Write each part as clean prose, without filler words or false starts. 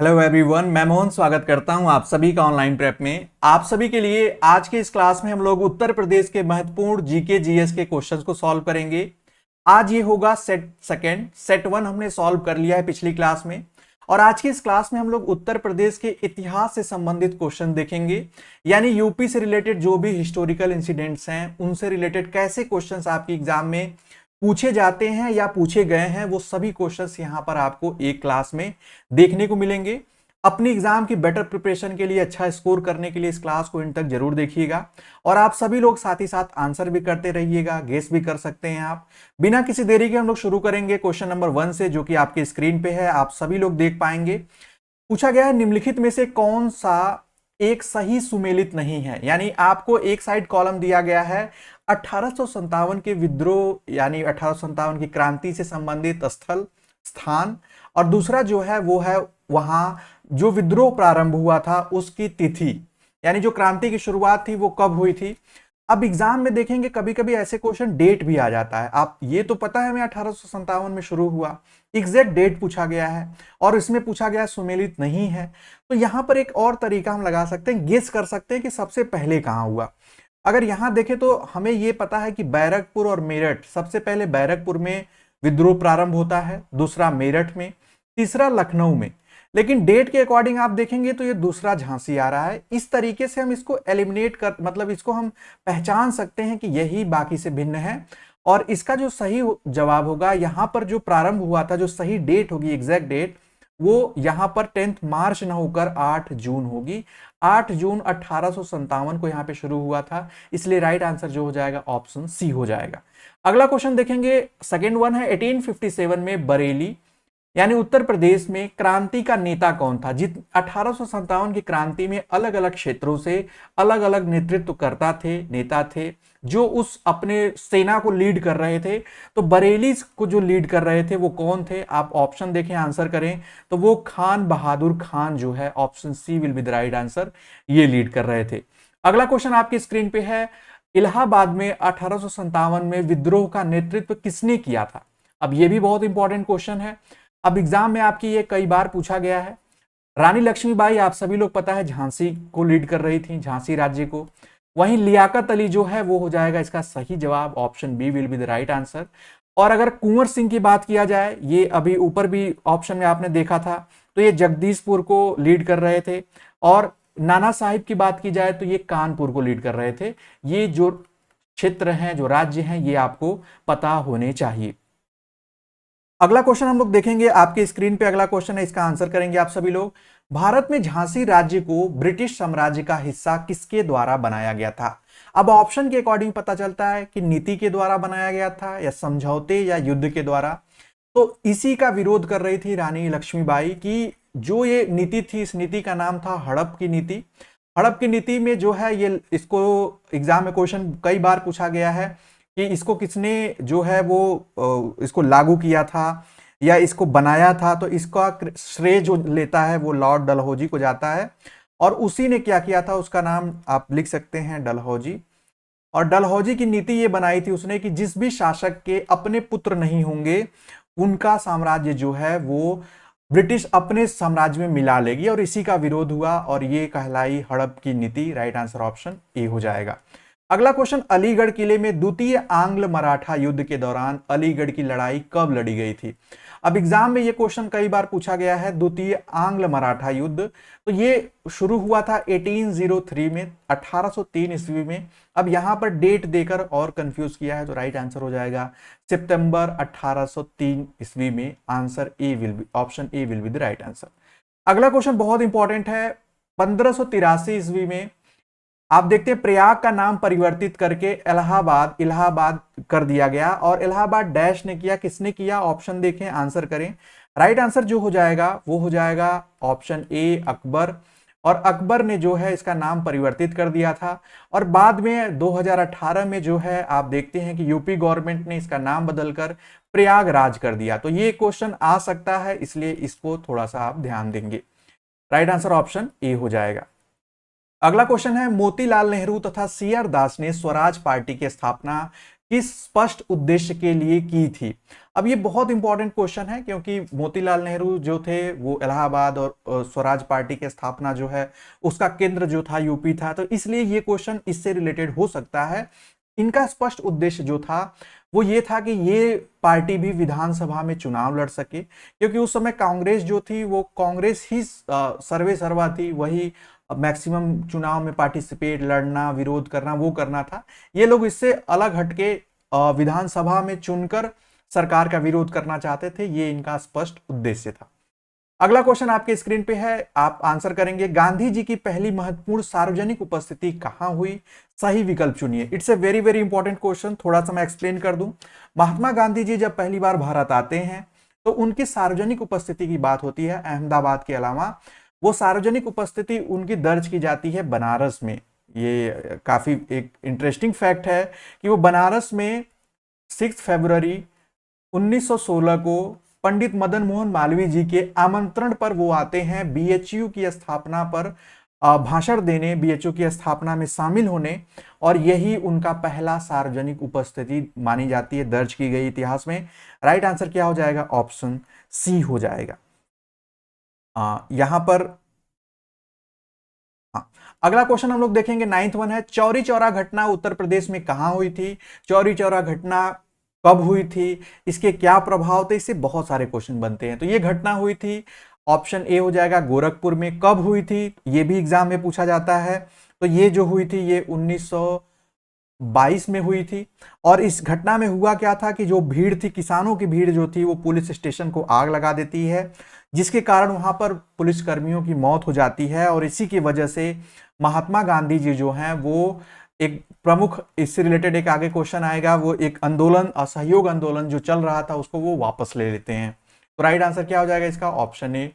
Hello everyone, मैं मोहन स्वागत करता हूं आप सभी का ऑनलाइन प्रेप में। आप सभी के लिए आज के इस क्लास में हम लोग उत्तर प्रदेश के महत्वपूर्ण जीके जीएस के क्वेश्चंस को सॉल्व करेंगे। आज ये होगा सेट वन हमने सॉल्व कर लिया है पिछली क्लास में, और आज की इस क्लास में हम लोग उत्तर प्रदेश के इतिहास से संबंधित क्वेश्चन देखेंगे। यानी यूपी से रिलेटेड जो भी हिस्टोरिकल इंसिडेंट्स हैं उनसे रिलेटेड कैसे क्वेश्चंस आपके एग्जाम में पूछे जाते हैं या पूछे गए हैं, वो सभी क्वेश्चंस यहां पर आपको एक क्लास में देखने को मिलेंगे। अपनी एग्जाम की बेटर प्रिपरेशन के लिए, अच्छा स्कोर करने के लिए इस क्लास को इन तक जरूर देखिएगा। और आप सभी लोग साथ ही साथ आंसर भी करते रहिएगा, गेस भी कर सकते हैं आप। बिना किसी देरी के हम लोग शुरू करेंगे क्वेश्चन नंबर 1 से, जो कि आपके स्क्रीन पे है, आप सभी लोग देख पाएंगे। पूछा गया है निम्नलिखित में से कौन सा एक सही सुमेलित नहीं है। यानी आपको एक साइड कॉलम दिया गया है 1857 के विद्रोह यानी 1857 की क्रांति से संबंधित स्थल स्थान, और दूसरा जो है वो है वहां जो विद्रोह प्रारंभ हुआ था उसकी तिथि, यानी जो क्रांति की शुरुआत थी वो कब हुई थी। अब एग्जाम में देखेंगे कभी कभी ऐसे क्वेश्चन डेट भी आ जाता है। आप ये तो पता है मैं 1857 में शुरू हुआ, एग्जैक्ट डेट पूछा गया है और इसमें पूछा गया सुमेलित नहीं है। तो यहां पर एक और तरीका हम लगा सकते हैं, गेस कर सकते हैं कि सबसे पहले कहां हुआ। अगर यहां देखें तो हमें यह पता है कि बैरकपुर और मेरठ, सबसे पहले बैरकपुर में विद्रोह प्रारंभ होता है, दूसरा मेरठ में, तीसरा लखनऊ में। लेकिन डेट के अकॉर्डिंग आप देखेंगे तो ये दूसरा झांसी आ रहा है। इस तरीके से हम इसको एलिमिनेट कर मतलब इसको हम पहचान सकते हैं कि यही बाकी से भिन्न है। और इसका जो सही जवाब होगा, यहां पर जो प्रारंभ हुआ था, जो सही डेट होगी, एग्जैक्ट डेट, वो यहां पर 10 मार्च न होकर 8 जून होगी। 8 जून 1857 को यहां पे शुरू हुआ था, इसलिए राइट आंसर जो हो जाएगा ऑप्शन सी हो जाएगा। अगला क्वेश्चन देखेंगे, सेकेंड वन है 1857 में बरेली यानी उत्तर प्रदेश में क्रांति का नेता कौन था। जित 1857 की क्रांति में अलग अलग क्षेत्रों से अलग अलग नेतृत्वकर्ता थे, नेता थे जो उस अपने सेना को लीड कर रहे थे। तो बरेली को जो लीड कर रहे थे वो कौन थे, आप ऑप्शन देखें, आंसर करें तो वो खान बहादुर खान जो है, option C will be the right answer, ये लीड कर रहे थे। अगला क्वेश्चन आपकी स्क्रीन पे है, इलाहाबाद में 1857 में विद्रोह का नेतृत्व किसने किया था। अब ये भी बहुत इंपॉर्टेंट क्वेश्चन है, अब एग्जाम में आपकी ये कई बार पूछा गया है। रानी लक्ष्मीबाई, आप सभी लोग पता है, झांसी को लीड कर रही थी, झांसी राज्य को। वहीं लियाकत अली जो है वो हो जाएगा इसका सही जवाब, option B will be the right answer. और अगर कुंवर सिंह की बात किया जाए, ये अभी ऊपर भी ऑप्शन में आपने देखा था, तो ये जगदीशपुर को लीड कर रहे थे। और नाना साहिब की बात की जाए तो ये कानपुर को लीड कर रहे थे। ये जो क्षेत्र हैं, जो राज्य हैं, ये आपको पता होने चाहिए। अगला क्वेश्चन हम लोग देखेंगे आपके स्क्रीन पे, अगला क्वेश्चन है, इसका आंसर करेंगे आप सभी लोग। भारत में झांसी राज्य को ब्रिटिश साम्राज्य का हिस्सा किसके द्वारा बनाया गया था। अब ऑप्शन के अकॉर्डिंग पता चलता है कि नीति के द्वारा बनाया गया था, या समझौते या युद्ध के द्वारा। तो इसी का विरोध कर रही थी रानी लक्ष्मीबाई की जो ये नीति थी, इस नीति का नाम था हड़प की नीति। हड़प की नीति में जो है ये, इसको एग्जाम में क्वेश्चन कई बार पूछा गया है कि इसको किसने जो है वो इसको लागू किया था या इसको बनाया था। तो इसका श्रेय जो लेता है वो लॉर्ड डलहौजी को जाता है, और उसी ने क्या किया था, उसका नाम आप लिख सकते हैं डलहौजी। और डलहौजी की नीति ये बनाई थी उसने कि जिस भी शासक के अपने पुत्र नहीं होंगे उनका साम्राज्य जो है वो ब्रिटिश अपने साम्राज्य में मिला लेगी, और इसी का विरोध हुआ और ये कहलाई हड़प की नीति। राइट आंसर ऑप्शन ए हो जाएगा। अगला क्वेश्चन, अलीगढ़ किले में द्वितीय आंग्ल मराठा युद्ध के दौरान अलीगढ़ की लड़ाई कब लड़ी गई थी। अब एग्जाम में ये क्वेश्चन कई बार पूछा गया है, द्वितीय आंग्ल मराठा युद्ध। तो ये शुरू हुआ था 1803 में, 1803 ईस्वी में। अब यहां पर डेट देकर और कंफ्यूज किया है, तो राइट आंसर हो जाएगा सितंबर 1803 ईस्वी में। Answer A will be, option A will be the right answer. अगला क्वेश्चन बहुत इंपॉर्टेंट है, 1583 ईस्वी में आप देखते हैं प्रयाग का नाम परिवर्तित करके इलाहाबाद इलाहाबाद कर दिया गया, और इलाहाबाद डैश ने किया, किसने किया, ऑप्शन देखें, आंसर करें। राइट आंसर जो हो जाएगा वो हो जाएगा ऑप्शन ए अकबर। और अकबर ने जो है इसका नाम परिवर्तित कर दिया था, और बाद में 2018 में जो है आप देखते हैं कि यूपी गवर्नमेंट ने इसका नाम बदलकर प्रयागराज कर दिया। तो ये क्वेश्चन आ सकता है, इसलिए इसको थोड़ा सा आप ध्यान देंगे। राइट आंसर ऑप्शन ए हो जाएगा। अगला क्वेश्चन है, मोतीलाल नेहरू तथा सी आर दास ने स्वराज पार्टी की स्थापना किस स्पष्ट उद्देश्य के लिए की थी। अब ये बहुत इंपॉर्टेंट क्वेश्चन है क्योंकि मोतीलाल नेहरू जो थे वो इलाहाबाद और स्वराज पार्टी की स्थापना जो है उसका केंद्र जो था यूपी था, तो इसलिए ये क्वेश्चन इससे रिलेटेड हो सकता है। इनका स्पष्ट उद्देश्य जो था वो ये था कि ये पार्टी भी विधानसभा में चुनाव लड़ सके, क्योंकि उस समय कांग्रेस जो थी वो कांग्रेस ही सर्वे सर्वा थी, वही मैक्सिमम चुनाव में पार्टिसिपेट, लड़ना, विरोध करना, वो करना था। ये लोग इससे अलग हटके विधानसभा में चुनकर सरकार का विरोध करना चाहते थे, ये इनका स्पष्ट उद्देश्य था। अगला क्वेश्चन आपके स्क्रीन पे है, आप आंसर करेंगे। गांधी जी की पहली महत्वपूर्ण सार्वजनिक उपस्थिति कहां हुई? सही विकल्प चुनिए। It's a very very important question, थोड़ा सा मैं एक्सप्लेन कर दूं। महात्मा गांधी जी जब पहली बार भारत आते हैं तो उनकी सार्वजनिक उपस्थिति की बात होती है अहमदाबाद के अलावा। वो सार्वजनिक उपस्थिति उनकी दर्ज की जाती है बनारस में। ये काफी एक इंटरेस्टिंग फैक्ट है कि वो बनारस में 6 फरवरी 1916 को पंडित मदन मोहन मालवीय जी के आमंत्रण पर वो आते हैं बीएचयू की स्थापना पर भाषण देने, बीएचयू की स्थापना में शामिल होने, और यही उनका पहला सार्वजनिक उपस्थिति मानी जाती है, दर्ज की गई इतिहास में। राइट आंसर क्या हो जाएगा? ऑप्शन सी हो जाएगा। यहां पर हाँ, अगला क्वेश्चन हम लोग देखेंगे, 9th वन है, चौरी चौरा घटना उत्तर प्रदेश में कहां हुई थी? चौरी चौरा घटना कब हुई थी? इसके क्या प्रभाव थे? इससे बहुत सारे क्वेश्चन बनते हैं। तो ये घटना हुई थी, ऑप्शन ए हो जाएगा गोरखपुर में। कब हुई थी? ये भी एग्जाम में पूछा जाता है। तो ये जो हुई थी ये 1922 में हुई थी। और इस घटना में हुआ क्या था कि जो भीड़ थी, किसानों की भीड़ जो थी, वो पुलिस स्टेशन को आग लगा देती है, जिसके कारण वहां पर पुलिस कर्मियों की मौत हो जाती है। और इसी की वजह से महात्मा गांधी जी जो हैं वो एक प्रमुख, इससे रिलेटेड एक आगे क्वेश्चन आएगा, वो एक आंदोलन, असहयोग आंदोलन जो चल रहा था उसको वो वापस ले लेते हैं। तो राइट आंसर क्या हो जाएगा इसका? Option A.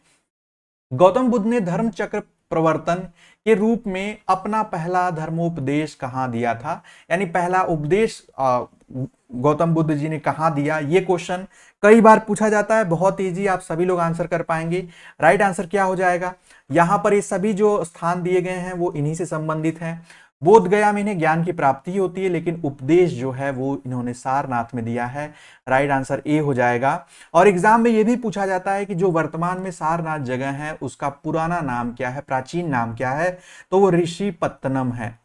गौतम बुद्ध ने धर्म चक्र प्रवर्तन के रूप में अपना पहला धर्मोपदेश कहां दिया था? यानी पहला उपदेश गौतम बुद्ध जी ने कहां दिया? ये क्वेश्चन कई बार पूछा जाता है, बहुत इजी, आप सभी लोग आंसर कर पाएंगे। राइट आंसर क्या हो जाएगा? यहां पर ये सभी जो स्थान दिए गए हैं वो इन्हीं से संबंधित हैं। बोध गया में इन्हें ज्ञान की प्राप्ति होती है, लेकिन उपदेश जो है वो इन्होंने सारनाथ में दिया है। राइट आंसर ए हो जाएगा। और एग्जाम में ये भी पूछा जाता है कि जो वर्तमान में सारनाथ जगह है उसका पुराना नाम क्या है, प्राचीन नाम क्या है? तो वो ऋषिपत्तनम है।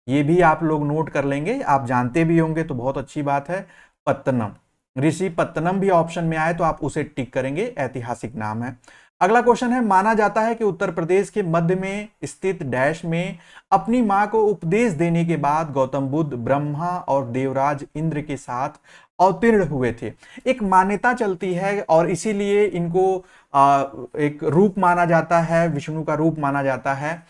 ये भी आप लोग नोट कर लेंगे, आप जानते भी होंगे तो बहुत अच्छी बात है। पत्तनम, ऋषिपत्तनम भी ऑप्शन में आए तो आप उसे टिक करेंगे, ऐतिहासिक नाम है। अगला क्वेश्चन है, माना जाता है कि उत्तर प्रदेश के मध्य में स्थित डैश में अपनी मां को उपदेश देने के बाद गौतम बुद्ध ब्रह्मा और देवराज इंद्र के साथ अवतीर्ण हुए थे। एक मान्यता चलती है और इसीलिए इनको एक रूप माना जाता है, विष्णु का रूप माना जाता है,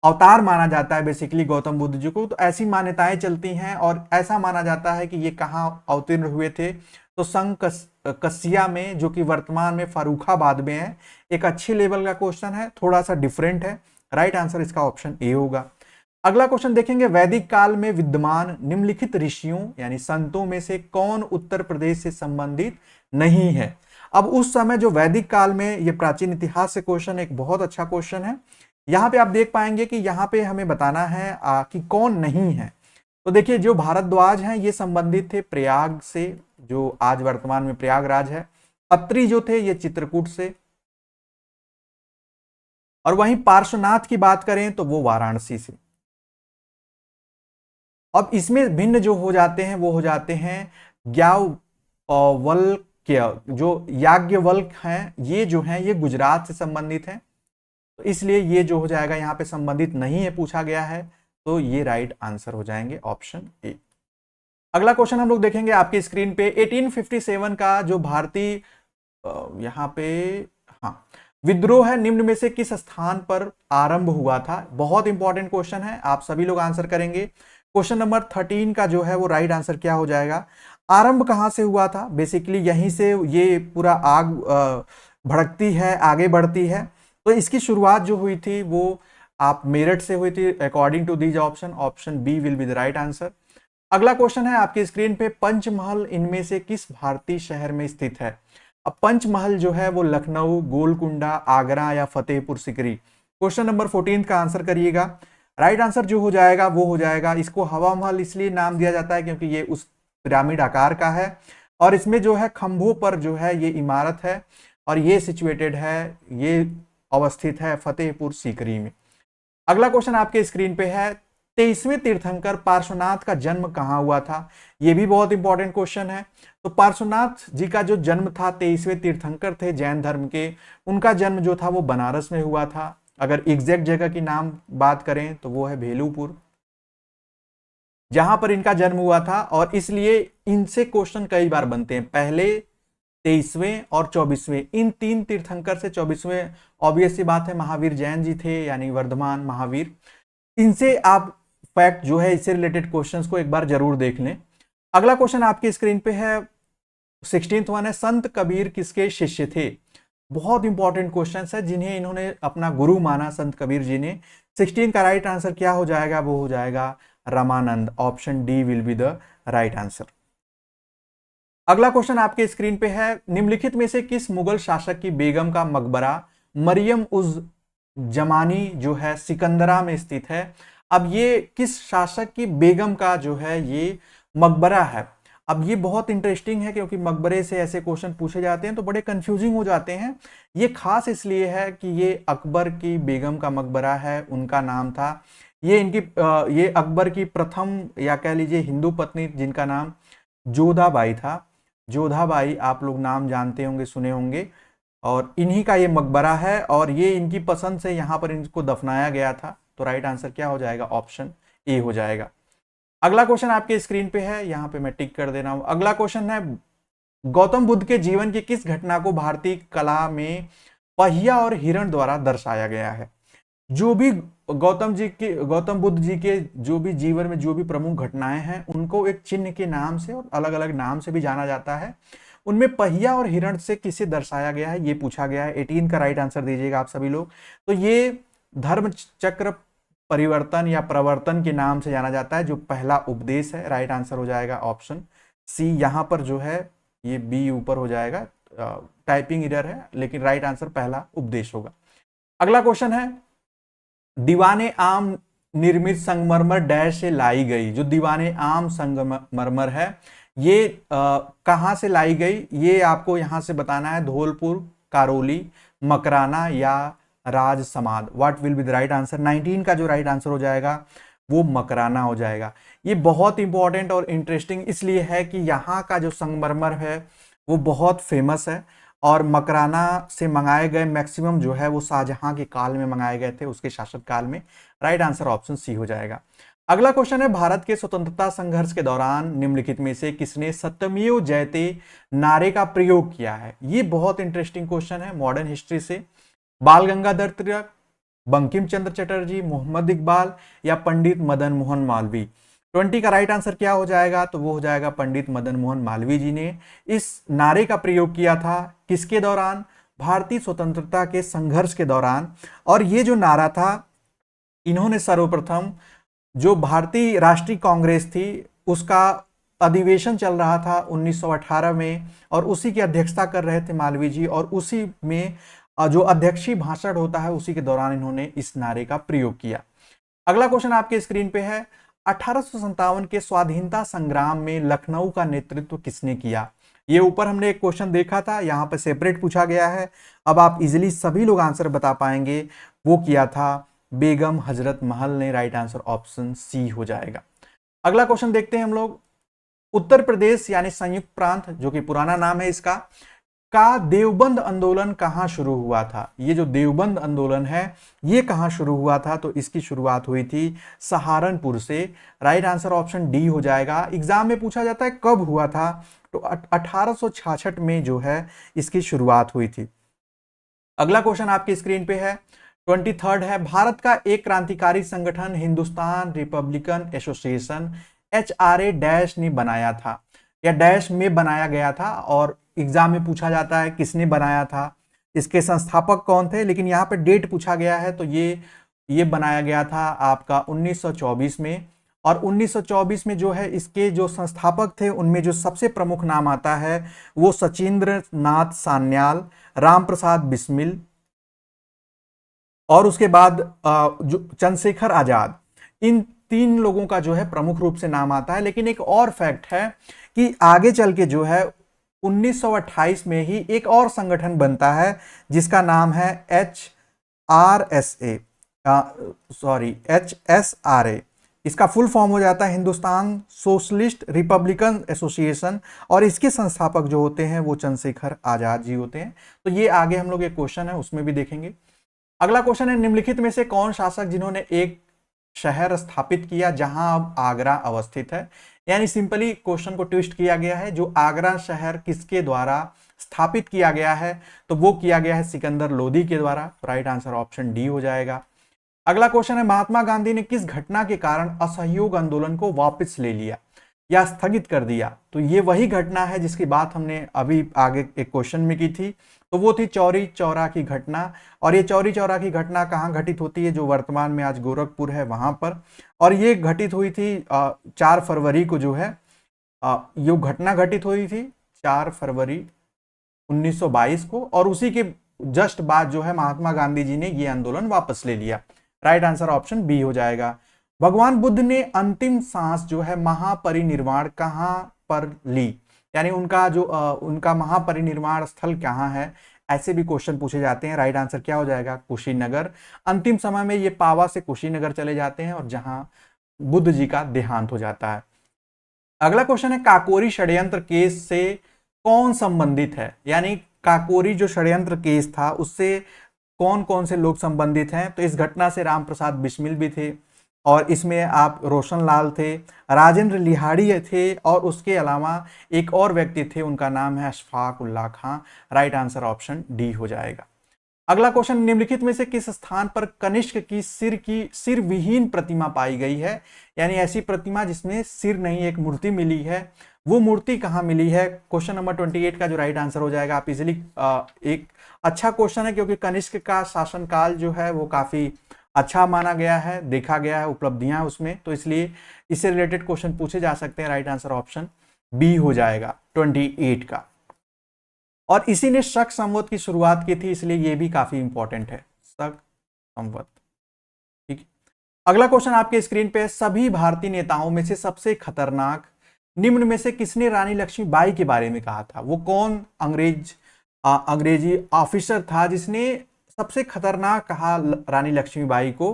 अवतार माना जाता है बेसिकली गौतम बुद्ध जी को। तो ऐसी मान्यताएं चलती हैं और ऐसा माना जाता है कि ये कहाँ अवतीर्ण हुए थे? तो संकसिया में, जो कि वर्तमान में फर्रुखाबाद में है। एक अच्छी लेवल का क्वेश्चन है, थोड़ा सा डिफरेंट है। राइट आंसर इसका ऑप्शन ए होगा। अगला क्वेश्चन देखेंगे, वैदिक काल में विद्यमान निम्नलिखित ऋषियों यानी संतों में से कौन उत्तर प्रदेश से संबंधित नहीं है? अब उस समय जो वैदिक काल में, ये प्राचीन इतिहास से क्वेश्चन, एक बहुत अच्छा क्वेश्चन है। यहां पे आप देख पाएंगे कि यहां पे हमें बताना है कि कौन नहीं है। तो देखिए, जो भारद्वाज हैं ये संबंधित थे प्रयाग से, जो आज वर्तमान में प्रयागराज है। अत्रि जो थे ये चित्रकूट से, और वहीं पार्श्वनाथ की बात करें तो वो वाराणसी से। अब इसमें भिन्न जो हो जाते हैं वो हो जाते हैं याज्ञवल्क्य, जो याज्ञवल्क हैं ये जो हैं ये गुजरात से संबंधित हैं। तो इसलिए ये जो हो जाएगा यहाँ पे संबंधित नहीं है, पूछा गया है, तो ये राइट आंसर हो जाएंगे ऑप्शन ए। अगला क्वेश्चन हम लोग देखेंगे आपकी स्क्रीन पे, 1857 का जो भारतीय यहाँ पे, हाँ, विद्रोह है निम्न में से किस स्थान पर आरंभ हुआ था? बहुत इंपॉर्टेंट क्वेश्चन है, आप सभी लोग आंसर करेंगे। क्वेश्चन नंबर 13 का जो है वो राइट आंसर क्या हो जाएगा? आरंभ कहां से हुआ था? बेसिकली यहीं से ये पूरा आग भड़कती है, आगे बढ़ती है। तो इसकी शुरुआत जो हुई थी वो आप मेरठ से हुई थी, according to these option. Option B will be the right answer. अगला क्वेश्चन है आपकी स्क्रीन पे, पंचमहल इनमें से किस भारतीय शहर में स्थित है? अब पंचमहल जो है वो लखनऊ, गोलकुंडा, आगरा या फतेहपुर सिकरी? क्वेश्चन नंबर 14 का आंसर करिएगा। राइट आंसर जो हो जाएगा वो हो जाएगा, इसको हवा महल इसलिए नाम दिया जाता है क्योंकि ये उस पिरामिड आकार का है और इसमें जो है खंभों पर जो है ये इमारत है और ये सिचुएटेड है, ये अवस्थित है फतेहपुर सीकरी में। अगला क्वेश्चन आपके स्क्रीन पे है, 23वें तीर्थंकर पार्श्वनाथ का जन्म कहां हुआ था? यह भी बहुत इंपॉर्टेंट क्वेश्चन है। तो पार्श्वनाथ जी का जो जन्म था, 23वें तीर्थंकर थे जैन धर्म के, उनका जन्म जो था वो बनारस में हुआ था। अगर एग्जैक्ट जगह की नाम बात करें तो वो है भेलूपुर, जहां पर इनका जन्म हुआ था। और इसलिए इनसे क्वेश्चन कई बार बनते हैं, पहले 23वें और 24वें, इन तीन तीर्थंकर से 24वें ऑब्वियस सी बात है महावीर जैन जी थे, यानी वर्धमान महावीर। इनसे आप फैक्ट जो है, इससे रिलेटेड क्वेश्चंस को एक बार जरूर देख लें। अगला क्वेश्चन आपकी स्क्रीन पे है, 16th वन है, संत कबीर किसके शिष्य थे? बहुत इंपॉर्टेंट क्वेश्चन है जिन्हें इन्होंने अपना गुरु माना संत कबीर जी ने। 16 का राइट आंसर क्या हो जाएगा? वो हो जाएगा Ramanand. Option D will be the right answer. अगला क्वेश्चन आपके स्क्रीन पे है, निम्नलिखित में से किस मुगल शासक की बेगम का मकबरा मरियम उज जमानी जो है सिकंदरा में स्थित है? अब ये किस शासक की बेगम का जो है ये मकबरा है? अब ये बहुत इंटरेस्टिंग है क्योंकि मकबरे से ऐसे क्वेश्चन पूछे जाते हैं तो बड़े कंफ्यूजिंग हो जाते हैं। ये खास इसलिए है कि ये अकबर की बेगम का मकबरा है, उनका नाम था। ये ये अकबर की प्रथम या कह लीजिए हिंदू पत्नी जिनका नाम जोधाबाई था। जोधाबाई आप लोग नाम जानते होंगे, सुने होंगे, और इन्हीं का ये मकबरा है और ये इनकी पसंद से यहाँ पर इनको दफनाया गया था। तो राइट आंसर क्या हो जाएगा? ऑप्शन ए हो जाएगा। अगला क्वेश्चन आपके स्क्रीन पे है, यहाँ पे मैं टिक कर दे रहा हूं। अगला क्वेश्चन है, गौतम बुद्ध के जीवन की किस घटना को भारतीय कला में पहिया और हिरण द्वारा दर्शाया गया है? जो भी गौतम बुद्ध जी के जो भी जीवन में जो भी प्रमुख घटनाएं हैं उनको एक चिन्ह के नाम से और अलग अलग नाम से भी जाना जाता है। उनमें पहिया और हिरण से किसे दर्शाया गया है ये पूछा गया है। 18 का राइट आंसर दीजिएगा आप सभी लोग। तो ये धर्म चक्र परिवर्तन या प्रवर्तन के नाम से जाना जाता है, जो पहला उपदेश है। राइट आंसर हो जाएगा ऑप्शन सी। यहां पर जो है ये बी ऊपर हो जाएगा, टाइपिंग एरर है, लेकिन राइट आंसर पहला उपदेश होगा। अगला क्वेश्चन है, दीवाने आम निर्मित संगमरमर डैश से लाई गई। जो दीवाने आम संगमरमर है ये कहां से लाई गई? ये आपको यहां से बताना है, धौलपुर, करौली, मकराना या Rajsamand. What will be the right answer? 19 का जो राइट आंसर हो जाएगा वो मकराना हो जाएगा। ये बहुत इंपॉर्टेंट और इंटरेस्टिंग इसलिए है कि यहाँ का जो संगमरमर है वो बहुत फेमस है और मकराना से मंगाए गए मैक्सिमम जो है वो शाहजहां के काल में मंगाए गए थे, उसके शासक काल में। राइट आंसर ऑप्शन सी हो जाएगा। अगला क्वेश्चन है, भारत के स्वतंत्रता संघर्ष के दौरान निम्नलिखित में से किसने सत्यमेव जयते नारे का प्रयोग किया है? ये बहुत इंटरेस्टिंग क्वेश्चन है मॉडर्न हिस्ट्री से। बाल गंगाधर तिलक, बंकिम चंद्र चटर्जी, मोहम्मद इकबाल या पंडित मदन मोहन मालवीय? 20 का राइट आंसर क्या हो जाएगा? तो वो हो जाएगा पंडित मदन मोहन मालवीय जी ने इस नारे का प्रयोग किया था। किसके दौरान? भारतीय स्वतंत्रता के संघर्ष के दौरान। और ये जो नारा था, इन्होंने सर्वप्रथम जो भारतीय राष्ट्रीय कांग्रेस थी उसका अधिवेशन चल रहा था 1918 में और उसी की अध्यक्षता कर रहे थे मालवीय जी, और उसी में जो अध्यक्षीय भाषण होता है उसी के दौरान इन्होंने इस नारे का प्रयोग किया। अगला क्वेश्चन आपके स्क्रीन पे है, 1857 के स्वाधीनता संग्राम में लखनऊ का नेतृत्व किसने किया? ये ऊपर हमने एक क्वेश्चन देखा था, यहाँ पे सेपरेट पूछा गया है। अब आप इजिली सभी लोग आंसर बता पाएंगे। वो किया था बेगम हजरत महल ने। राइट आंसर ऑप्शन सी हो जाएगा। अगला क्वेश्चन देखते हैं हम लोग, उत्तर प्रदेश यानी संयुक्त प्रांत जो कि पुराना नाम है इसका, का देवबंद आंदोलन कहां शुरू हुआ था? ये जो देवबंद आंदोलन है ये कहां शुरू हुआ था? तो इसकी शुरुआत हुई थी सहारनपुर से। राइट आंसर ऑप्शन डी हो जाएगा। एग्जाम में पूछा जाता है कब हुआ था, तो 1866 में जो है इसकी शुरुआत हुई थी। अगला क्वेश्चन आपकी स्क्रीन पे है, 23rd है, भारत का एक क्रांतिकारी संगठन Hindustan Republican association HRA dash ने बनाया था या डैश में बनाया गया था, और एग्जाम में पूछा जाता है किसने बनाया था, इसके संस्थापक कौन थे, लेकिन यहाँ पे डेट पूछा गया है। तो ये बनाया गया था आपका 1924 में, और 1924 में जो है इसके जो संस्थापक थे उनमें जो सबसे प्रमुख नाम आता है वो सचिंद्र नाथ सान्याल, राम प्रसाद बिस्मिल और उसके बाद जो चंद्रशेखर आजाद। इन तीन लोगों का जो है प्रमुख रूप से नाम आता है। लेकिन एक और फैक्ट है कि आगे चल के जो है 1928 में ही एक और संगठन बनता है जिसका नाम है HSRA। इसका फुल फॉर्म हो जाता है हिंदुस्तान सोशलिस्ट रिपब्लिकन एसोसिएशन, और इसके संस्थापक जो होते हैं वो चंद्रशेखर आजाद जी होते हैं। तो ये आगे हम लोग एक क्वेश्चन है उसमें भी देखेंगे। अगला क्वेश्चन है, निम्नलिखित में से कौन शासक जिन्होंने एक शहर स्थापित किया जहां अब आगरा अवस्थित है। यानी सिंपली क्वेश्चन को ट्विस्ट किया गया है, जो आगरा शहर किसके द्वारा स्थापित किया गया है, तो वो किया गया है सिकंदर लोदी के द्वारा। राइट आंसर ऑप्शन डी हो जाएगा। अगला क्वेश्चन है, महात्मा गांधी ने किस घटना के कारण असहयोग आंदोलन को वापस ले लिया या स्थगित कर दिया। तो ये वही घटना है जिसकी बात हमने अभी आगे एक क्वेश्चन में की थी, तो वो थी चौरी चौरा की घटना। और ये चौरी चौरा की घटना कहाँ घटित होती है, जो वर्तमान में आज गोरखपुर है वहां पर। और ये घटित हुई थी 4 फरवरी को जो है ये घटना घटित हुई थी 4 फरवरी 1922 को, और उसी के जस्ट बाद जो है महात्मा गांधी जी ने ये आंदोलन वापस ले लिया। राइट आंसर ऑप्शन बी हो जाएगा। भगवान बुद्ध ने अंतिम सांस जो है महापरिनिर्वाण कहां पर ली, यानी उनका जो उनका महापरिनिर्वाण स्थल कहां है, ऐसे भी क्वेश्चन पूछे जाते हैं। राइट आंसर क्या हो जाएगा, कुशीनगर। अंतिम समय में ये पावा से कुशीनगर चले जाते हैं और जहां बुद्ध जी का देहांत हो जाता है। अगला क्वेश्चन है, काकोरी षड्यंत्र केस से कौन संबंधित है, यानी काकोरी जो षड्यंत्र केस था उससे कौन कौन से लोग संबंधित हैं। तो इस घटना से राम प्रसाद बिस्मिल भी थे, और इसमें आप रोशन लाल थे, राजेंद्र लिहाड़ी थे, और उसके अलावा एक और व्यक्ति थे, उनका नाम है अशफाक उल्लाह खां। राइट आंसर ऑप्शन डी हो जाएगा। अगला क्वेश्चन, निम्नलिखित में से किस स्थान पर कनिष्क की सिर विहीन प्रतिमा पाई गई है, यानी ऐसी प्रतिमा जिसमें सिर नहीं, एक मूर्ति मिली है, वो मूर्ति कहां मिली है। क्वेश्चन नंबर 28 का जो राइट आंसर हो जाएगा। आप इजिली एक अच्छा क्वेश्चन है क्योंकि कनिष्क का शासनकाल जो है वो काफी अच्छा माना गया है, देखा गया है उपलब्धियां उसमें, तो इसलिए इससे रिलेटेड क्वेश्चन पूछे जा सकते हैं। राइट आंसर ऑप्शन बी हो जाएगा 28 का। और इसी ने शक संवत की शुरुआत की थी, इसलिए ये भी काफी इंपॉर्टेंट है, शक संवत। ठीक है, अगला क्वेश्चन आपके स्क्रीन पे, सभी भारतीय नेताओं में से सबसे खतरनाक निम्न में से किसने रानी लक्ष्मीबाई के बारे में कहा था। वो कौन अंग्रेजी ऑफिसर था जिसने सबसे खतरनाक कहा रानी लक्ष्मीबाई को,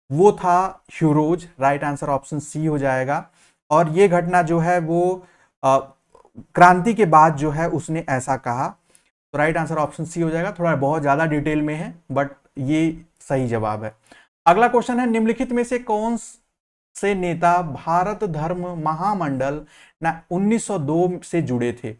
वो था Hugh Rose. Right answer option C हो जाएगा। और ये घटना जो है वो क्रांति के बाद जो है उसने ऐसा कहा, तो राइट आंसर ऑप्शन सी हो जाएगा। थोड़ा बहुत ज्यादा डिटेल में है बट ये सही जवाब है। अगला क्वेश्चन है, निम्नलिखित में से कौन से नेता भारत धर्म महामंडल 1902 से जुड़े थे।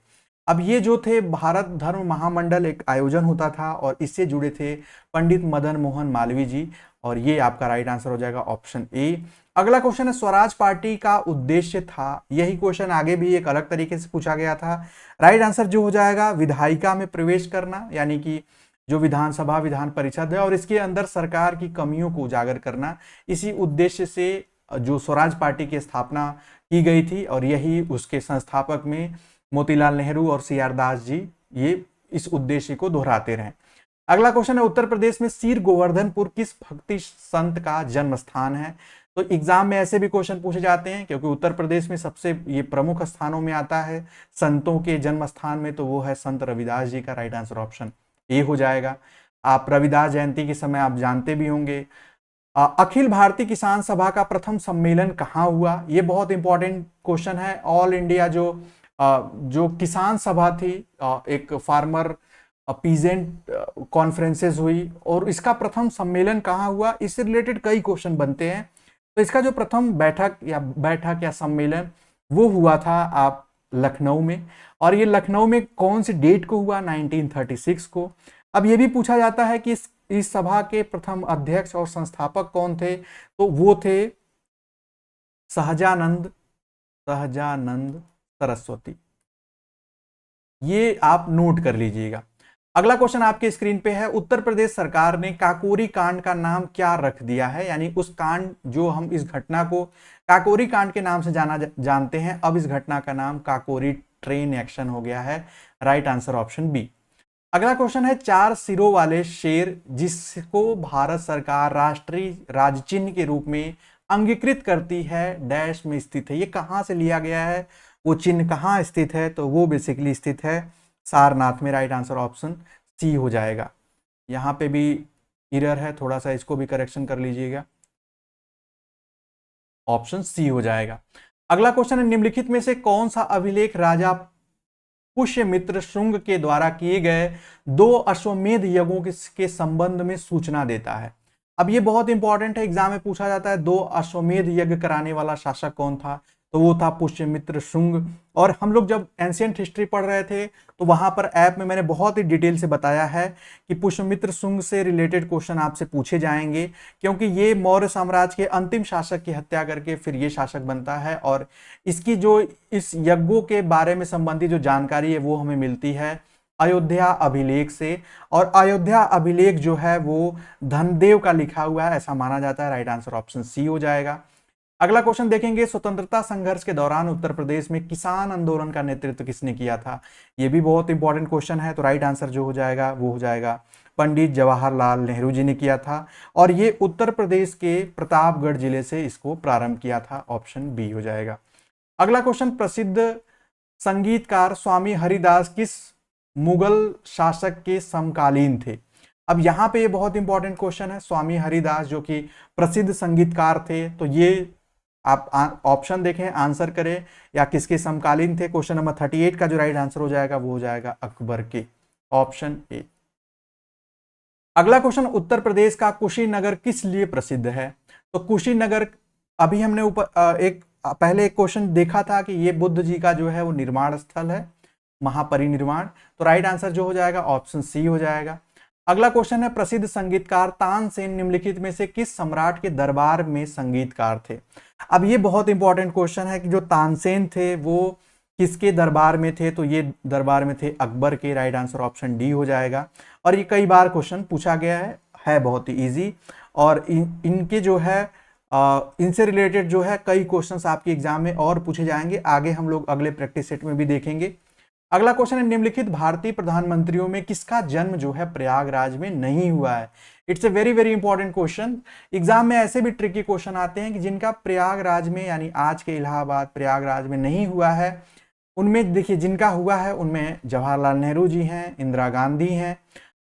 अब ये जो थे भारत धर्म महामंडल एक आयोजन होता था और इससे जुड़े थे पंडित मदन मोहन मालवीय जी, और ये आपका राइट आंसर हो जाएगा ऑप्शन ए। अगला क्वेश्चन है, स्वराज पार्टी का उद्देश्य था, यही क्वेश्चन आगे भी एक अलग तरीके से पूछा गया था। राइट आंसर जो हो जाएगा विधायिका में प्रवेश करना, यानी कि जो विधानसभा विधान परिषद है और इसके अंदर सरकार की कमियों को उजागर करना, इसी उद्देश्य से जो स्वराज पार्टी की स्थापना की गई थी, और यही उसके संस्थापक में मोतीलाल नेहरू और सी आर दास जी ये इस उद्देश्य को दोहराते रहे। अगला क्वेश्चन है, उत्तर प्रदेश में सीर गोवर्धनपुर किस भक्ति संत का जन्म स्थान है। तो एग्जाम में ऐसे भी क्वेश्चन पूछे जाते हैं क्योंकि उत्तर प्रदेश में सबसे ये प्रमुख स्थानों में आता है संतों के जन्म स्थान में, तो वो है संत रविदास जी का। राइट आंसर ऑप्शन ए हो जाएगा। आप रविदास जयंती के समय आप जानते भी होंगे। अखिल भारतीय किसान सभा का प्रथम सम्मेलन कहाँ हुआ, ये बहुत इंपॉर्टेंट क्वेश्चन है। ऑल इंडिया जो किसान सभा थी, एक फार्मर पीजेंट कॉन्फ्रेंसेस हुई, और इसका प्रथम सम्मेलन कहाँ हुआ, इससे रिलेटेड कई क्वेश्चन बनते हैं। तो इसका जो प्रथम बैठक या सम्मेलन वो हुआ था आप लखनऊ में, और ये लखनऊ में कौन सी डेट को हुआ, 1936 को। अब ये भी पूछा जाता है कि इस सभा के प्रथम अध्यक्ष और संस्थापक कौन थे, तो वो थे सहजानंद सरस्वती। ये आप नोट कर लीजिएगा। अगला क्वेश्चन आपके स्क्रीन पे है, उत्तर प्रदेश सरकार ने काकोरी कांड का नाम क्या रख दिया है, यानी उस कांड जो हम इस घटना को काकोरी कांड के नाम से जानते हैं, अब इस घटना का नाम काकोरी ट्रेन एक्शन हो गया है। Right answer option B. अगला क्वेश्चन है, 4 सिरों वाले शेर जिसको भारत सरकार राष्ट्रीय राजचिन्ह के रूप में अंगीकृत करती है डैश में स्थित है। ये कहाँ से लिया गया है, वो चिन्ह कहाँ स्थित है, तो वो बेसिकली स्थित है सारनाथ में। राइट आंसर ऑप्शन सी हो जाएगा। यहाँ पे भी एरर है, थोड़ा सा इसको भी करेक्शन कर लीजिएगा, ऑप्शन सी हो जाएगा। अगला क्वेश्चन है, निम्नलिखित में से कौन सा अभिलेख राजा पुष्यमित्र शुंग के द्वारा किए गए 2 अश्वमेध यज्ञों के संबंध में सूचना देता है। अब ये बहुत इंपॉर्टेंट है, एग्जाम में पूछा जाता है 2 अश्वमेध यज्ञ कराने वाला शासक कौन था, तो वो था पुष्यमित्र शुंग। और हम लोग जब एंशिएंट हिस्ट्री पढ़ रहे थे तो वहां पर ऐप में मैंने बहुत ही डिटेल से बताया है कि पुष्यमित्र शुंग से रिलेटेड क्वेश्चन आपसे पूछे जाएंगे, क्योंकि ये मौर्य साम्राज्य के अंतिम शासक की हत्या करके फिर ये शासक बनता है। और इसकी जो इस यज्ञों के बारे में संबंधी जो जानकारी है वो हमें मिलती है अयोध्या अभिलेख से। और अयोध्या अभिलेख जो है वो धनदेव का लिखा हुआ है, ऐसा माना जाता है। राइट आंसर ऑप्शन सी हो जाएगा। अगला क्वेश्चन देखेंगे, स्वतंत्रता संघर्ष के दौरान उत्तर प्रदेश में किसान आंदोलन का नेतृत्व किसने किया था। यह भी बहुत इंपॉर्टेंट क्वेश्चन है, तो राइट आंसर जो हो जाएगा वो हो जाएगा पंडित जवाहरलाल नेहरू जी ने किया था। और ये उत्तर प्रदेश के प्रतापगढ़ जिले से इसको प्रारंभ किया था, ऑप्शन बी हो जाएगा। अगला क्वेश्चन, प्रसिद्ध संगीतकार स्वामी हरिदास किस मुगल शासक के समकालीन थे। अब यहाँ पे ये बहुत इंपॉर्टेंट क्वेश्चन है। स्वामी हरिदास जो कि प्रसिद्ध संगीतकार थे, तो ये आप ऑप्शन देखें, आंसर करें या किसके समकालीन थे। क्वेश्चन नंबर 38 का जो राइट आंसर हो जाएगा वो हो जाएगा अकबर के, ऑप्शन ए। अगला क्वेश्चन, उत्तर प्रदेश का कुशीनगर किस लिए प्रसिद्ध है। तो कुशीनगर, अभी हमने ऊपर पहले एक क्वेश्चन देखा था कि ये बुद्ध जी का जो है वो निर्माण स्थल है, महापरिनिर्वाण। तो राइट आंसर जो हो जाएगा ऑप्शन सी हो जाएगा। अगला क्वेश्चन है, प्रसिद्ध संगीतकार तानसेन निम्नलिखित में से किस सम्राट के दरबार में संगीतकार थे। अब ये बहुत इंपॉर्टेंट क्वेश्चन है कि जो तानसेन थे वो किसके दरबार में थे, तो ये दरबार में थे अकबर के। राइट आंसर ऑप्शन डी हो जाएगा। और ये कई बार क्वेश्चन पूछा गया है बहुत ही इजी। और इनके जो है इनसे रिलेटेड जो है कई क्वेश्चंस आपके एग्जाम में और पूछे जाएंगे, आगे हम लोग अगले प्रैक्टिस सेट में भी देखेंगे। अगला क्वेश्चन है, निम्नलिखित भारतीय प्रधानमंत्रियों में किसका जन्म जो है प्रयागराज में नहीं हुआ है। It's a very very important question. Exam में ऐसे भी ट्रिकी क्वेश्चन आते हैं कि जिनका प्रयागराज में, यानी आज के इलाहाबाद प्रयागराज में नहीं हुआ है, उनमें देखिए जिनका हुआ है उनमें जवाहरलाल नेहरू जी हैं, इंदिरा गांधी हैं।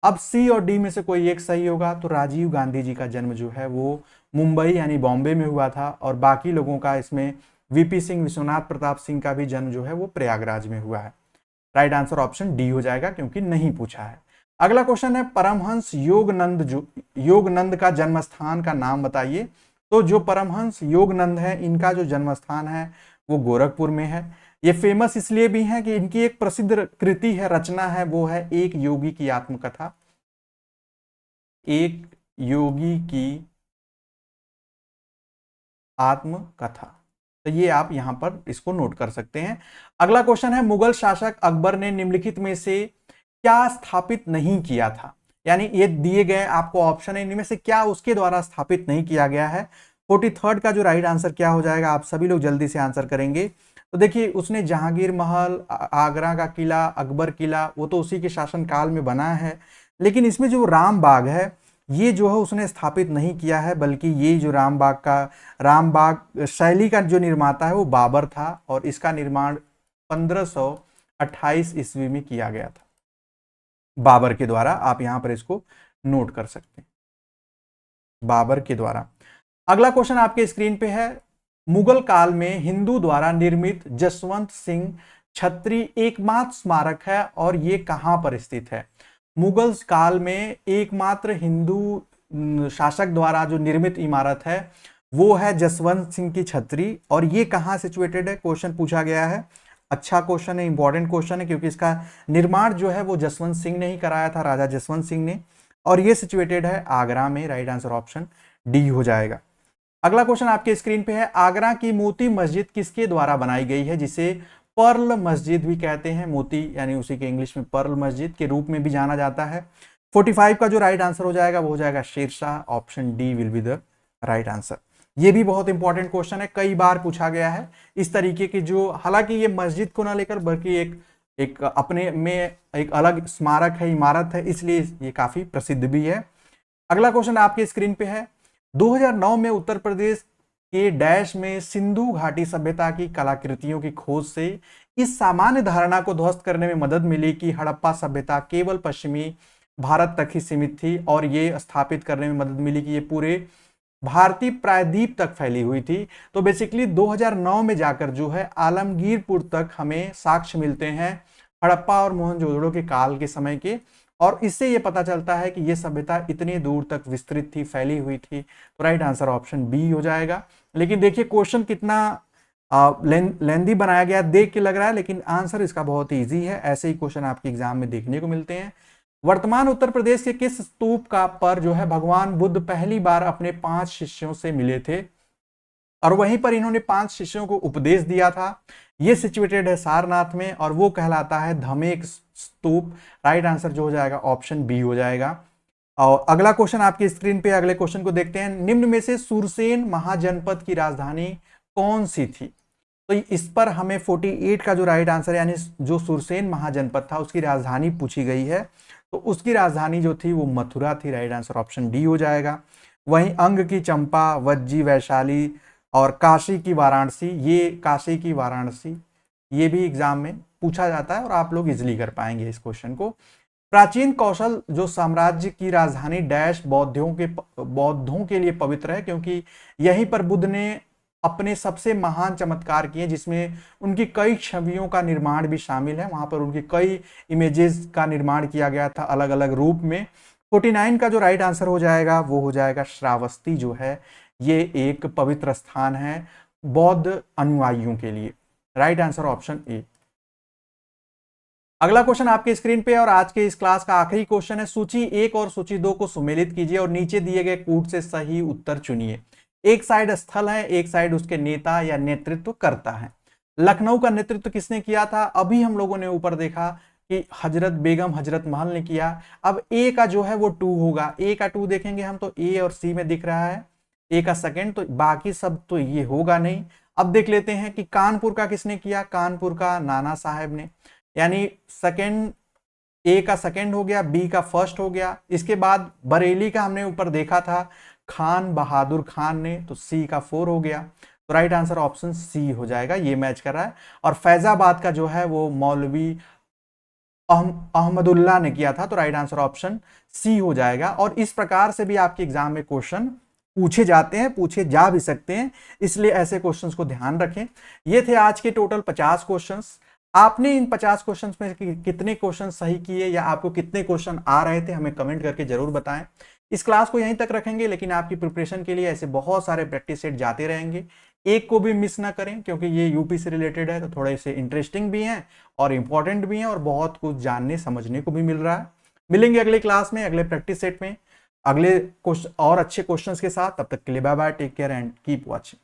अब सी और डी में से कोई एक सही होगा, तो राजीव गांधी जी का जन्म जो है वो मुंबई यानी बॉम्बे में हुआ था। और बाकी लोगों का इसमें वीपी सिंह, विश्वनाथ प्रताप सिंह का भी जन्म जो है वो प्रयागराज में हुआ है। राइट आंसर ऑप्शन डी हो जाएगा, क्योंकि नहीं पूछा है। अगला क्वेश्चन है, परमहंस योगनंद का जन्म स्थान का नाम बताइए। तो जो परमहंस योगनंद है, इनका जो जन्म स्थान है वो गोरखपुर में है। ये फेमस इसलिए भी है कि इनकी एक प्रसिद्ध कृति है, रचना है, वो है एक योगी की आत्मकथा। एक योगी की आत्मकथा, तो ये आप यहां पर इसको नोट कर सकते हैं। अगला क्वेश्चन है, मुगल शासक अकबर ने निम्नलिखित में से क्या स्थापित नहीं किया था। यानी ये दिए गए आपको ऑप्शन है, इनमें से क्या उसके द्वारा स्थापित नहीं किया गया है। 43 का जो राइट आंसर क्या हो जाएगा, आप सभी लोग जल्दी से आंसर करेंगे। तो देखिए, उसने जहांगीर महल, आगरा का किला, अकबर किला, वो तो उसी के शासन काल में बना है। लेकिन इसमें जो राम बाग है, ये जो है उसने स्थापित नहीं किया है, बल्कि ये जो राम बाग शैली का जो निर्माता है वो बाबर था। और इसका निर्माण 1528 ईस्वी में किया गया था बाबर के द्वारा। आप यहां पर इसको नोट कर सकते हैं, बाबर के द्वारा। अगला क्वेश्चन आपके स्क्रीन पे है, मुगल काल में हिंदू द्वारा निर्मित जसवंत सिंह छत्री एकमात्र स्मारक है और ये कहां पर स्थित है। मुगल काल में एकमात्र हिंदू शासक द्वारा जो निर्मित इमारत है वो है जसवंत सिंह की छत्री। और ये कहां सिचुएटेड है, क्वेश्चन पूछा गया है। अच्छा क्वेश्चन है, इंपॉर्टेंट क्वेश्चन है, क्योंकि इसका निर्माण जो है वो जसवंत सिंह ने ही कराया था, राजा जसवंत सिंह ने। और ये सिचुएटेड है आगरा में। राइट आंसर ऑप्शन डी हो जाएगा। अगला क्वेश्चन आपके स्क्रीन पे है, आगरा की मोती मस्जिद किसके द्वारा बनाई गई है, जिसे पर्ल मस्जिद भी कहते हैं। मोती यानी उसी के इंग्लिश में पर्ल मस्जिद के रूप में भी जाना जाता है। 45 का जो राइट आंसर हो जाएगा वो हो जाएगा Sher Shah. Option D will be the right answer. ये भी बहुत इंपॉर्टेंट क्वेश्चन है, कई बार पूछा गया है इस तरीके की जो, हालांकि ये मस्जिद को ना लेकर बल्कि एक अपने में एक अलग स्मारक है, इमारत है, इसलिए ये काफी प्रसिद्ध भी है। अगला क्वेश्चन आपके स्क्रीन पे है, 2009 में उत्तर प्रदेश के डैश में सिंधु घाटी सभ्यता की कलाकृतियों की खोज से इस सामान्य धारणा को ध्वस्त करने में मदद मिली कि हड़प्पा सभ्यता केवल पश्चिमी भारत तक ही सीमित थी, और ये स्थापित करने में मदद मिली कि ये पूरे भारतीय प्रायद्वीप तक फैली हुई थी। तो बेसिकली 2009 में जाकर जो है आलमगीरपुर तक हमें साक्ष्य मिलते हैं हड़प्पा और मोहनजोदड़ो के काल के समय के, और इससे ये पता चलता है कि ये सभ्यता इतनी दूर तक विस्तृत थी, फैली हुई थी। तो राइट आंसर ऑप्शन बी हो जाएगा। लेकिन देखिए क्वेश्चन कितना लेंदी बनाया गया देख के लग रहा है, लेकिन आंसर इसका बहुत ईजी है। ऐसे ही क्वेश्चन आपके एग्जाम में देखने को मिलते हैं। वर्तमान उत्तर प्रदेश के किस स्तूप का पर जो है भगवान बुद्ध पहली बार अपने 5 शिष्यों से मिले थे, और वहीं पर इन्होंने 5 शिष्यों को उपदेश दिया था? ये सिचुएटेड है सारनाथ में, और वो कहलाता है धमेक स्तूप। राइट आंसर जो हो जाएगा ऑप्शन बी हो जाएगा। और अगला क्वेश्चन आपकी स्क्रीन पे, अगले क्वेश्चन को देखते हैं। निम्न में से सुरसेन महाजनपद की राजधानी कौन सी थी? तो इस पर हमें 48 का जो राइट आंसर यानी जो सुरसेन महाजनपद था उसकी राजधानी पूछी गई है। तो उसकी राजधानी जो थी वो मथुरा थी। राइट आंसर ऑप्शन डी हो जाएगा। वहीं अंग की चंपा, वज्जी वैशाली और काशी की वाराणसी, ये काशी की वाराणसी ये भी एग्जाम में पूछा जाता है और आप लोग इजिली कर पाएंगे इस क्वेश्चन को। प्राचीन कौशल जो साम्राज्य की राजधानी डैश बौद्धों के लिए पवित्र है, क्योंकि यहीं पर बुद्ध ने अपने सबसे महान चमत्कार किए, जिसमें उनकी कई छवियों का निर्माण भी शामिल है। वहां पर उनकी कई इमेजेस का निर्माण किया गया था अलग अलग रूप में। 49 का जो राइट आंसर हो जाएगा वो हो जाएगा श्रावस्ती जो है ये एक पवित्र स्थान है बौद्ध अनुयायियों के लिए। Right answer option A. अगला क्वेश्चन आपके स्क्रीन पे और आज के इस क्लास का आखिरी क्वेश्चन है। सूची 1 और सूची 2 को सुमेलित कीजिए और नीचे दिए गए कूट से सही उत्तर चुनिए। एक साइड स्थल है, एक साइड उसके नेता या नेतृत्व करता है। लखनऊ का नेतृत्व किसने किया था? अभी हम लोगों ने ऊपर देखा कि हजरत बेगम हजरत महल ने किया। अब ए का जो है वो 2 होगा। ए का 2 देखेंगे हम तो ए और सी में दिख रहा है ए का सेकंड, तो बाकी सब तो ये होगा नहीं। अब देख लेते हैं कि कानपुर का किसने किया? कानपुर का नाना साहब ने, यानी सेकंड ए का सेकंड हो गया, बी का फर्स्ट हो गया। इसके बाद बरेली का हमने ऊपर देखा था खान बहादुर खान ने, तो सी का 4 हो गया। तो राइट आंसर ऑप्शन सी हो जाएगा, ये मैच कर रहा है। और फैजाबाद का जो है वो मौलवी अहमदुल्ला ने किया था, तो राइट आंसर ऑप्शन सी हो जाएगा। और इस प्रकार से भी आपके एग्जाम में क्वेश्चन पूछे जाते हैं, पूछे जा भी सकते हैं, इसलिए ऐसे क्वेश्चंस को ध्यान रखें। ये थे आज के टोटल 50 क्वेश्चंस। आपने इन 50 क्वेश्चंस में कितने क्वेश्चन सही किए या आपको कितने क्वेश्चन आ रहे थे हमें कमेंट करके जरूर बताएं। इस क्लास को यहीं तक रखेंगे, लेकिन आपकी प्रिपरेशन के लिए ऐसे बहुत सारे प्रैक्टिस सेट जाते रहेंगे। एक को भी मिस ना करें, क्योंकि ये यूपी से रिलेटेड है, तो थोड़े से इंटरेस्टिंग भी हैं और इंपॉर्टेंट भी हैं और बहुत कुछ जानने समझने को भी मिल रहा है। मिलेंगे अगले क्लास में, अगले प्रैक्टिस सेट में, अगले और अच्छे क्वेश्चंस के साथ। तब तक के लिए bye bye, take care and keep watching.